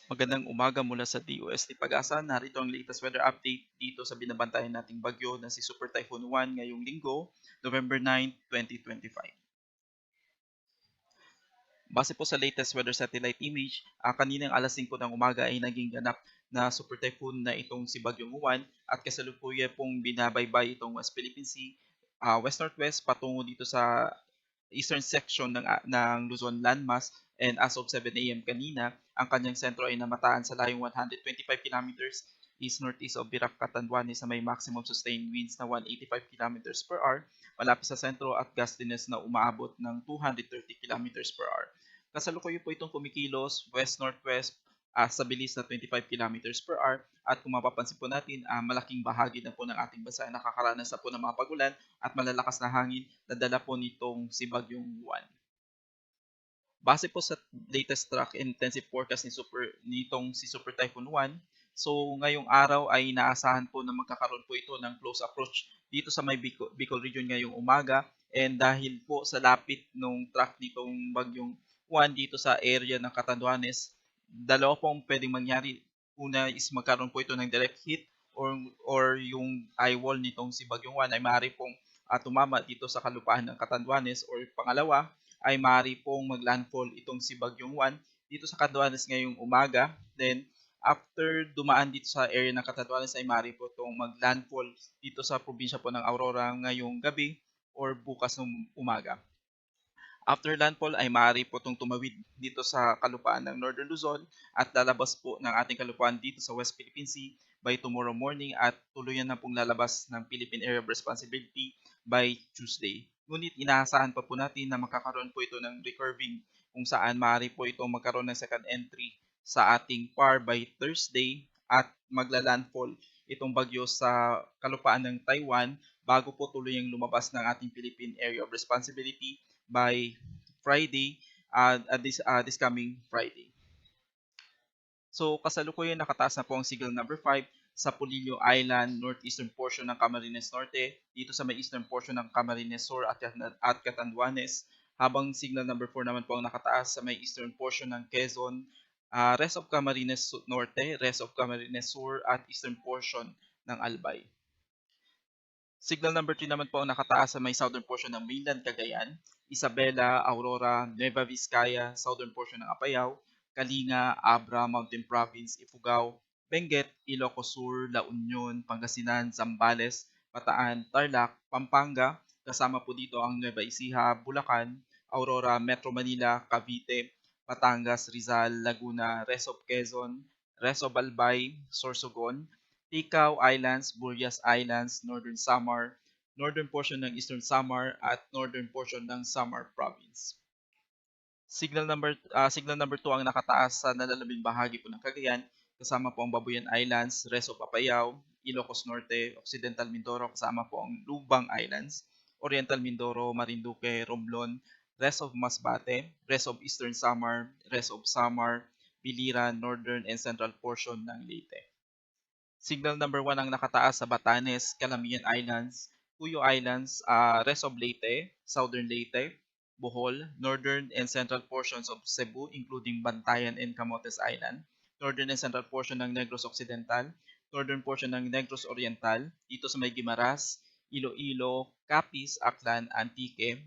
Magandang umaga mula sa DOST Pag-asa. Narito ang latest weather update dito sa binabantayan nating bagyo na si Super Typhoon Juan ngayong linggo, November 9, 2025. Base po sa latest weather satellite image, kaninang alas 5 ng umaga ay naging ganap na super typhoon na itong si Bagyong Juan at kasalukuyan pong binabaybay itong West Philippine Sea, west-northwest patungo dito sa eastern section ng Luzon landmass, and as of 7 a.m. kanina, ang kanyang sentro ay namataan sa layong 125 kilometers east-northeast of Virac, Catanduanes na may maximum sustained winds na 185 kilometers per hour malapit sa sentro at gustiness na umaabot ng 230 kilometers per hour. Kasalukuyan po itong kumikilos west-northwest sa bilis na 25 kilometers per hour at kung mapapansin po natin, malaking bahagi na po ng ating bansa ay nakakaranas na po ng mga pagulan at malalakas na hangin na dala po nitong si Bagyong Juan. Base po sa latest track intensive forecast nitong si Super Typhoon Juan, so ngayong araw ay inaasahan po na magkakaroon po ito ng close approach dito sa may Bicol region ngayong umaga, and dahil po sa lapit nung track nitong Bagyong Juan dito sa area ng Catanduanes, dalawa pong pwedeng mangyari. Una is magkaroon po ito ng direct hit, or yung eye wall nitong si Bagyong Juan ay maaari pong tumama dito sa kalupaan ng Catanduanes, or pangalawa ay maaari pong maglandfall itong si Bagyong Juan dito sa Catanduanes ngayong umaga. Then, after dumaan dito sa area ng Catanduanes ay maaari po itong maglandfall dito sa probinsya po ng Aurora ngayong gabi or bukas ng umaga. After landfall ay maaari po itong tumawid dito sa kalupaan ng Northern Luzon at lalabas po ng ating kalupaan dito sa West Philippine Sea by tomorrow morning at tuluyan na pong lalabas ng Philippine Area of Responsibility by Tuesday. Ngunit inaasahan pa po natin na makakaroon po ito ng recurving kung saan maaari po itong magkaroon ng second entry sa ating PAR by Thursday at magla-landfall itong bagyo sa kalupaan ng Taiwan bago po tuluyang lumabas ng ating Philippine Area of Responsibility by Friday, this coming Friday. So kasalukuyan nakataas na po ang signal number 5 sa Polillo Island, northeastern portion ng Camarines Norte, dito sa may eastern portion ng Camarines Sur at Catanduanes, habang signal number 4 naman po ang nakataas sa may eastern portion ng Quezon, rest of Camarines Norte, rest of Camarines Sur at eastern portion ng Albay. Signal number 3 naman po ang nakataas sa may southern portion ng mainland Cagayan, Isabela, Aurora, Nueva Vizcaya, southern portion ng Apayao, Kalinga, Abra, Mountain Province, Ifugao, Benguet, Ilocos Sur, La Union, Pangasinan, Zambales, Bataan, Tarlac, Pampanga, kasama po dito ang Nueva Ecija, Bulacan, Aurora, Metro Manila, Cavite, Batangas, Rizal, Laguna, rest of Quezon, rest of Albay, Sorsogon, Ticao Islands, Burias Islands, Northern Samar, northern portion ng Eastern Samar at northern portion ng Samar Province. Signal number 2 ang nakataas sa nalalabing bahagi po ng Cagayan, kasama po ang Babuyan Islands, rest of Apayao, Ilocos Norte, Occidental Mindoro, kasama po ang Lubang Islands, Oriental Mindoro, Marinduque, Romblon, rest of Masbate, rest of Eastern Samar, rest of Samar, Biliran, northern and central portion ng Leyte. Signal number 1 ang nakataas sa Batanes, Calamian Islands, Cuyo Islands, rest of Leyte, Southern Leyte, Bohol, northern and central portions of Cebu including Bantayan and Camotes Island, northern and central portion ng Negros Occidental, northern portion ng Negros Oriental, dito sa may Guimaras, Iloilo, Capiz, Aklan, Antique,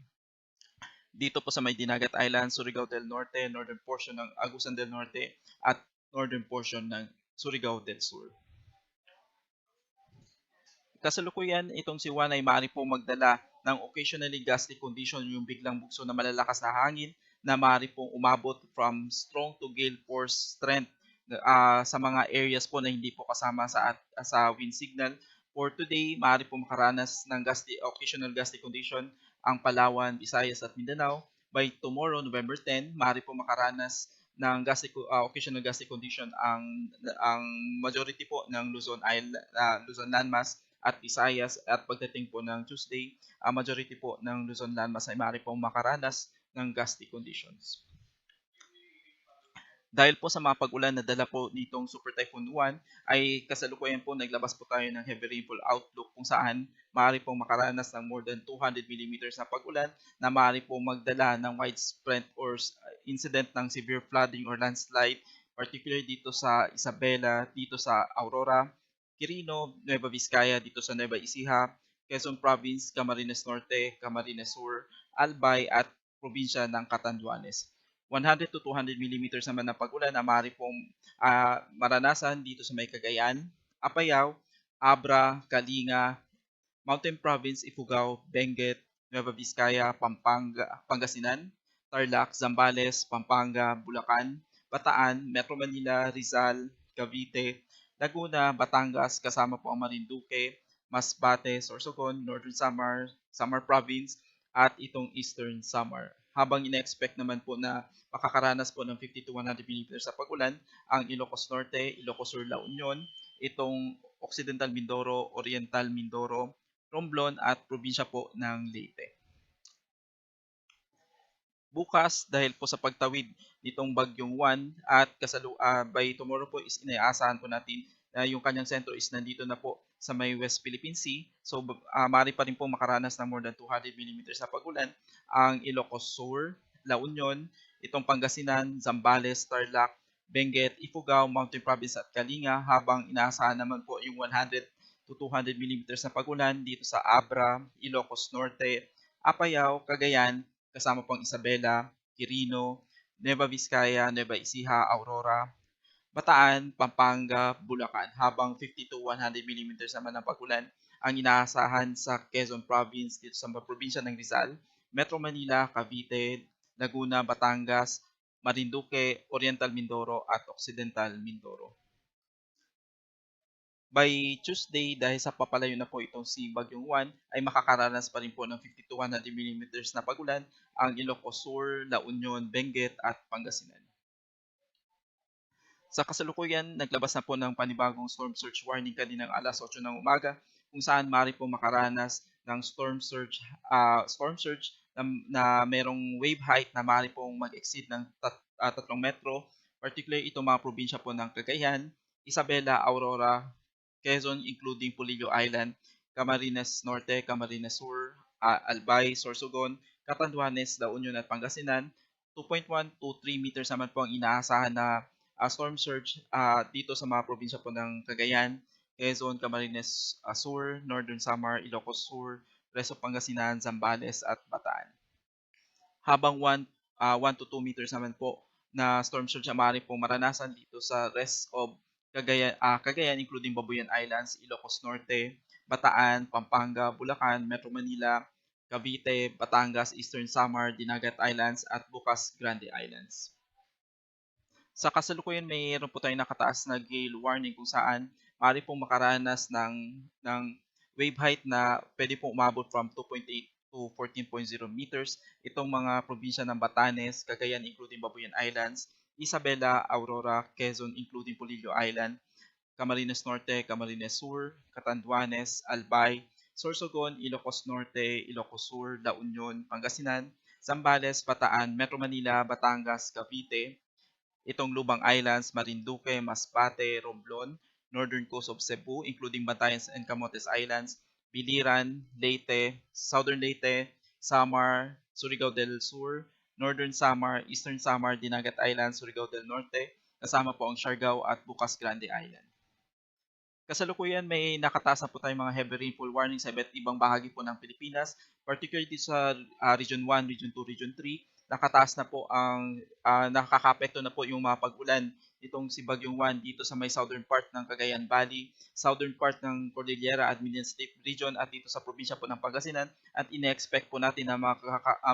dito po sa may Dinagat Island, Surigao del Norte, northern portion ng Agusan del Norte, at northern portion ng Surigao del Sur. Kasalukuyan, itong si Juan ay maaari pong magdala ng occasionally gusty condition, yung biglang bugso na malalakas na hangin na maaari pong umabot from strong to gale force strength sa mga areas po na hindi po kasama sa wind signal. For today, maaari pong makaranas ng occasional gusty condition ang Palawan, Visayas at Mindanao. By tomorrow, November 10, maaari pong makaranas ng occasional gusty condition ang majority po ng Luzon landmass at Visayas, at pagdating po ng Tuesday, majority po ng Luzon landmass ay maaari pong makaranas ng gusty conditions. Dahil po sa mga pag-ulan na dala po nitong Super Typhoon Juan, ay kasalukuyan po naglabas po tayo ng heavy rainfall outlook kung saan maaari pong makaranas ng more than 200 millimeters na pag-ulan na maaari pong magdala ng widespread or incident ng severe flooding or landslide, particularly dito sa Isabela, dito sa Aurora, Quirino, Nueva Vizcaya, dito sa Nueva Ecija, Quezon Province, Camarines Norte, Camarines Sur, Albay at probinsya ng Catanduanes. 100 to 200 millimeters naman ng pag-ulan na maaari pong maranasan dito sa may Cagayan, Apayao, Abra, Kalinga, Mountain Province, Ifugao, Benguet, Nueva Vizcaya, Pampanga, Pangasinan, Tarlac, Zambales, Pampanga, Bulacan, Bataan, Metro Manila, Rizal, Cavite, Laguna, Batangas, kasama po ang Marinduque, Masbate, Sorsogon, Northern Samar, Samar Province, at itong Eastern Samar. Habang ina-expect naman po na makakaranas po ng 50 to 100 mm sa pag-ulan ang Ilocos Norte, Ilocos Sur, La Union, itong Occidental Mindoro, Oriental Mindoro, Romblon at probinsya po ng Leyte. Bukas dahil po sa pagtawid nitong bagyong Juan at by tomorrow po is inaasahan po natin na yung kanyang sentro is nandito na po sa may West Philippine Sea. So maaari pa rin po makaranas ng more than 200 mm na pag-ulan ang Ilocos Sur, La Union, itong Pangasinan, Zambales, Tarlac, Benguet, Ifugao, Mountain Province at Kalinga, habang inaasahan naman po yung 100 to 200 mm na pag-ulan dito sa Abra, Ilocos Norte, Apayao, Cagayan, kasama pong Isabela, Quirino, Nueva Vizcaya, Nueva Ecija, Aurora, Bataan, Pampanga, Bulacan, habang 50 to 100 mm naman ng pag-ulan ang inaasahan sa Quezon Province dito sa probinsya ng Rizal, Metro Manila, Cavite, Laguna, Batangas, Marinduque, Oriental Mindoro at Occidental Mindoro. By Tuesday, dahil sa papalayo na po itong si Bagyong Juan, ay makakaranas pa rin po ng 50 to 100 mm na pag-ulan ang Ilocos Sur, La Union, Benguet at Pangasinan. Sa kasalukuyan, naglabas na po ng panibagong storm surge warning kaninang alas 8 ng umaga kung saan maaari po makaranas ng storm surge na merong wave height na maaari pong mag-exceed ng 3 metro, particularly itong mga probinsya po ng Cagayan, Isabela, Aurora, Quezon including Polillo Island, Camarines Norte, Camarines Sur, Albay, Sorsogon, Catanduanes, La Union at Pangasinan. 2.1 to 3 meters naman po ang inaasahan na storm surge dito sa mga probinsya po ng Cagayan, Quezon, Camarines Sur, Northern Samar, Ilocos Sur, Resto Pangasinan, Zambales at Bataan. Habang 1 to 2 meters naman po na storm surge ang maaari pong maranasan dito sa rest of Cagayan including Babuyan Islands, Ilocos Norte, Bataan, Pampanga, Bulacan, Metro Manila, Cavite, Batangas, Eastern Samar, Dinagat Islands at Bukas Grande Islands. Sa kasalukuyan, mayroon po tayong nakataas na gale warning kung saan maaari pong makaranas ng wave height na pwede pong umabot from 2.8 to 14.0 meters. Itong mga probinsya ng Batanes, Cagayan including Babuyan Islands, Isabela, Aurora, Quezon including Polillo Island, Camarines Norte, Camarines Sur, Catanduanes, Albay, Sorsogon, Ilocos Norte, Ilocos Sur, La Union, Pangasinan, Zambales, Bataan, Metro Manila, Batangas, Cavite, itong Lubang Islands, Marinduque, Masbate, Romblon, Northern Coast of Cebu including Batanes and Camotes Islands, Biliran, Leyte, Southern Leyte, Samar, Surigao del Sur, Northern Samar, Eastern Samar, Dinagat Islands, Surigao del Norte, kasama po ang Siargao at Bukas Grande Island. Kasalukuyan may nakataas na po tayong mga heavy rainfall warning sa iba't ibang bahagi po ng Pilipinas, particularly sa Region 1, Region 2, Region 3. Nakataas na po ang nakakapekto na po yung mga pag-ulan itong si Bagyong Juan dito sa may southern part ng Cagayan Valley, southern part ng Cordillera at Mindanao Region at dito sa probinsya po ng Pangasinan, at ine-expect po natin na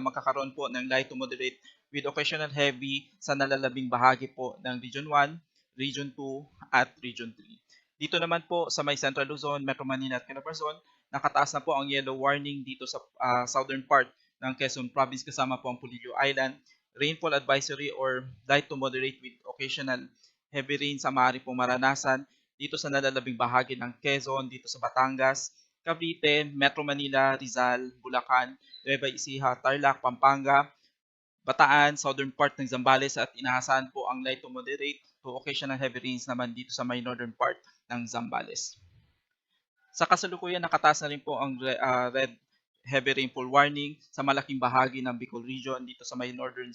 magkakaroon po ng light to moderate with occasional heavy sa nalalabing bahagi po ng Region 1, Region 2 at Region 3. Dito naman po sa may Central Luzon, Metro Manila at Calabarzon, nakataas na po ang yellow warning dito sa southern part ng Quezon Province kasama po ang Polillo Island. Rainfall advisory or light to moderate with occasional heavy rain sa maaari pong maranasan dito sa nalalabing bahagi ng Quezon, dito sa Batangas, Cavite, Metro Manila, Rizal, Bulacan, Nueva Ecija, Tarlac, Pampanga, Bataan, southern part ng Zambales, at inaasahan po ang light to moderate to occasional heavy rains naman dito sa may northern part ng Zambales. Sa kasalukuyan, nakataas na rin po ang red heavy rainfall warning sa malaking bahagi ng Bicol Region dito sa may Northern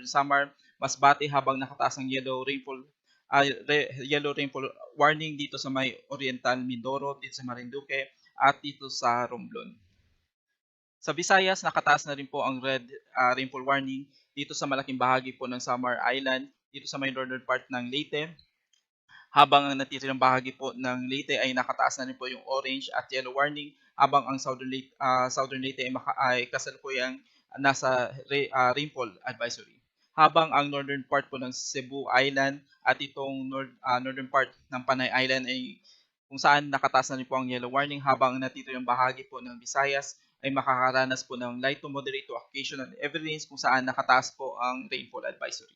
Samar, Masbate, habang nakataas ang yellow rainfall yellow rainfall warning dito sa may Oriental Mindoro, dito sa Marinduque, at dito sa Romblon. Sa Visayas, nakataas na rin po ang red rainfall warning dito sa malaking bahagi po ng Samar Island, dito sa may northern part ng Leyte, habang ang natitirang bahagi po ng Leyte ay nakataas na rin po yung orange at yellow warning, habang ang Southern Leyte ay kasalukuyang nasa rainfall advisory. Habang ang northern part po ng Cebu Island at itong northern part ng Panay Island ay kung saan nakataas na rin po ang yellow warning, habang ang natitirang bahagi po ng Visayas ay makakaranas po ng light to moderate to occasional heavy rains kung saan nakataas po ang rainfall advisory.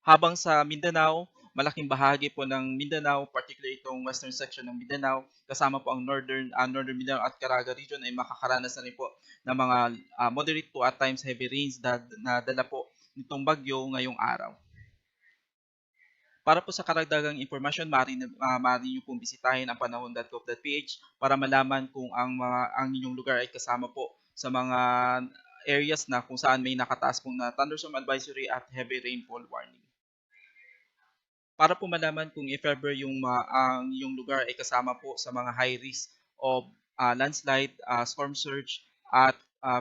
Habang sa Mindanao, malaking bahagi po ng Mindanao, particularly itong western section ng Mindanao, kasama po ang northern Mindanao at Caraga region ay makakaranas na rin po ng mga moderate to at times heavy rains na dala po nitong bagyo ngayong araw. Para po sa karagdagang impormasyon, maaari niyo pong bisitahin ang panahon.gov.ph para malaman kung ang inyong lugar ay kasama po sa mga areas na kung saan may nakataas pong na thunderstorm advisory at heavy rainfall warning. Para po malaman kung if ever ang iyong lugar ay kasama po sa mga high risk of landslide, storm surge, at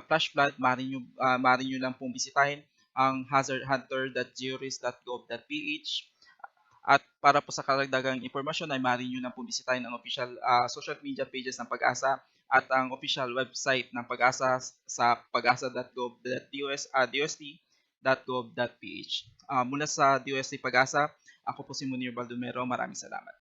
flash flood, maaari nyo lang pong bisitahin ang hazardhunter.georis.gov.ph. At para po sa karagdagang impormasyon ay maaari nyo lang pong bisitahin ang official social media pages ng Pag-asa at ang official website ng Pag-asa sa pag-asa.dost.gov.ph. Mula sa DOST Pag-asa, ako po si Munir Baldomero. Maraming salamat.